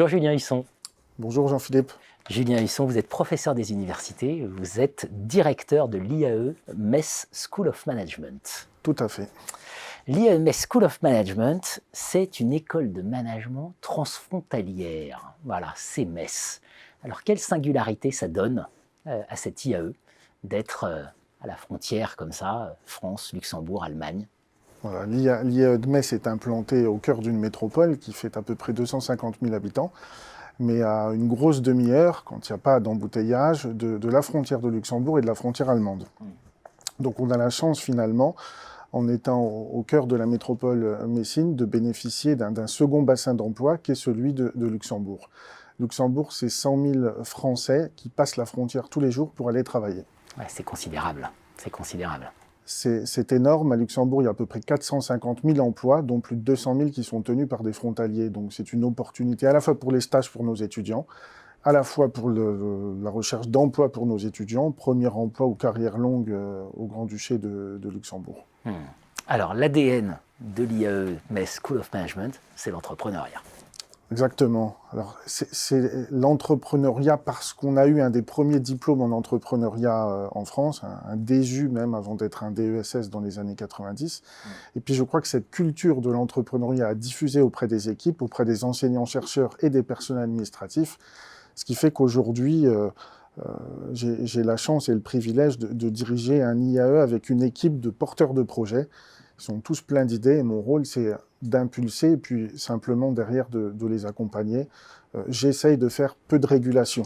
Bonjour Julien Husson. Bonjour Jean-Philippe. Julien Husson, vous êtes professeur des universités, vous êtes directeur de l'IAE Metz School of Management. Tout à fait. L'IAE Metz School of Management, c'est une école de management transfrontalière. Voilà, c'est Metz. Alors quelle singularité ça donne à cette IAE d'être à la frontière comme ça, France, Luxembourg, Allemagne? Voilà, l'IAE de Metz est implantée au cœur d'une métropole qui fait à peu près 250 000 habitants, mais à une grosse demi-heure, quand il n'y a pas d'embouteillage, de la frontière de Luxembourg et de la frontière allemande. Donc on a la chance finalement, en étant au cœur de la métropole messine, de bénéficier d'un second bassin d'emploi qui est celui de Luxembourg. Luxembourg, c'est 100 000 Français qui passent la frontière tous les jours pour aller travailler. Ouais, c'est considérable, c'est considérable. C'est énorme. À Luxembourg, il y a à peu près 450 000 emplois, dont plus de 200 000 qui sont tenus par des frontaliers. Donc c'est une opportunité à la fois pour les stages pour nos étudiants, à la fois pour la recherche d'emploi pour nos étudiants, premier emploi ou carrière longue au Grand-Duché de Luxembourg. Alors l'ADN de l'IAE Metz School of Management, c'est l'entrepreneuriat. Exactement. Alors, c'est l'entrepreneuriat parce qu'on a eu un des premiers diplômes en entrepreneuriat en France, un DESU même avant d'être un DESS dans les années 90. Et puis je crois que cette culture de l'entrepreneuriat a diffusé auprès des équipes, auprès des enseignants-chercheurs et des personnels administratifs, ce qui fait qu'aujourd'hui, j'ai la chance et le privilège de diriger un IAE avec une équipe de porteurs de projets. Ils sont tous pleins d'idées et mon rôle, c'est d'impulser et puis simplement derrière de les accompagner. J'essaye de faire peu de régulation.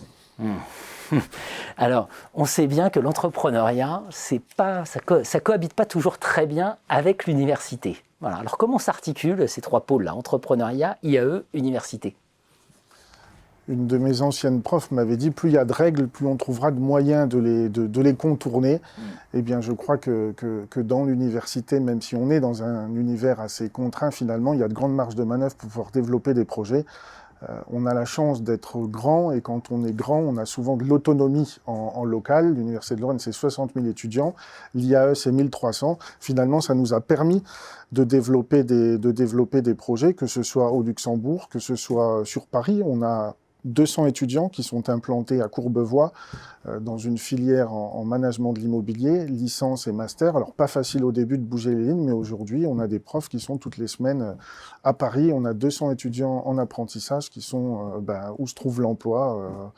Alors, on sait bien que l'entrepreneuriat, ça cohabite pas toujours très bien avec l'université. Voilà. Alors, comment s'articulent ces trois pôles-là, entrepreneuriat, IAE, université? Une de mes anciennes profs m'avait dit, plus il y a de règles, plus on trouvera de moyens de les contourner. Eh bien, je crois que dans l'université, même si on est dans un univers assez contraint, finalement, il y a de grandes marges de manœuvre pour pouvoir développer des projets. On a la chance d'être grand, et quand on est grand, on a souvent de l'autonomie en local. L'Université de Lorraine, c'est 60 000 étudiants. L'IAE, c'est 1300. Finalement, ça nous a permis de développer des projets, que ce soit au Luxembourg, que ce soit sur Paris. On a 200 étudiants qui sont implantés à Courbevoie dans une filière en management de l'immobilier, licence et master. Alors pas facile au début de bouger les lignes, mais aujourd'hui on a des profs qui sont toutes les semaines à Paris. On a 200 étudiants en apprentissage qui sont où se trouve l'emploi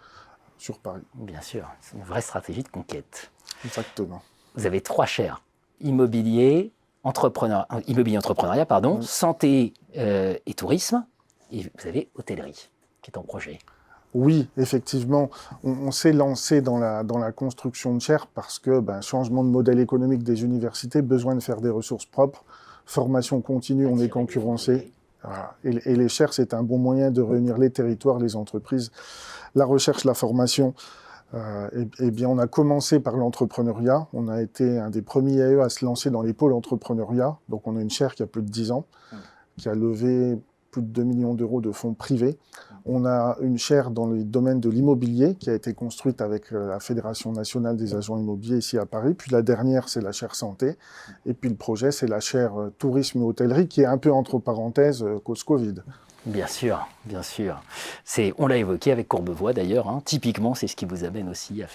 sur Paris. Bien sûr, c'est une vraie stratégie de conquête. Exactement. Vous avez trois chaires, immobilier, entrepreneuriat, santé et tourisme, et vous avez hôtellerie qui est en projet. Oui, effectivement, on s'est lancé dans la construction de chaires parce que changement de modèle économique des universités, besoin de faire des ressources propres, formation continue, on est concurrencé. Voilà. Et les chaires, c'est un bon moyen de réunir les territoires, les entreprises, la recherche, la formation. Eh bien, on a commencé par l'entrepreneuriat. On a été un des premiers IAE à se lancer dans les pôles entrepreneuriat. Donc, on a une chaire qui a plus de 10 ans, qui a levé plus de 2 millions d'euros de fonds privés. On a une chaire dans le domaine de l'immobilier qui a été construite avec la Fédération nationale des agents immobiliers ici à Paris. Puis la dernière, c'est la chaire santé. Et puis le projet, c'est la chaire tourisme et hôtellerie qui est un peu entre parenthèses cause Covid. Bien sûr, bien sûr. On l'a évoqué avec Courbevoie d'ailleurs. Typiquement, c'est ce qui vous amène aussi à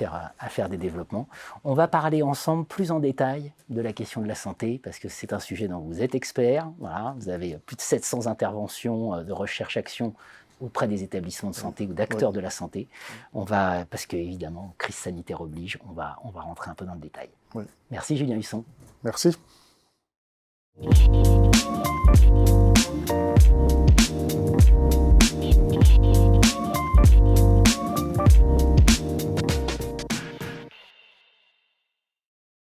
faire des développements. On va parler ensemble plus en détail de la question de la santé parce que c'est un sujet dont vous êtes expert. Voilà, vous avez plus de 700 interventions de recherche-action auprès des établissements de santé ou d'acteurs de la santé. Parce que évidemment, crise sanitaire oblige, on va rentrer un peu dans le détail. Oui. Merci Julien Husson. Merci.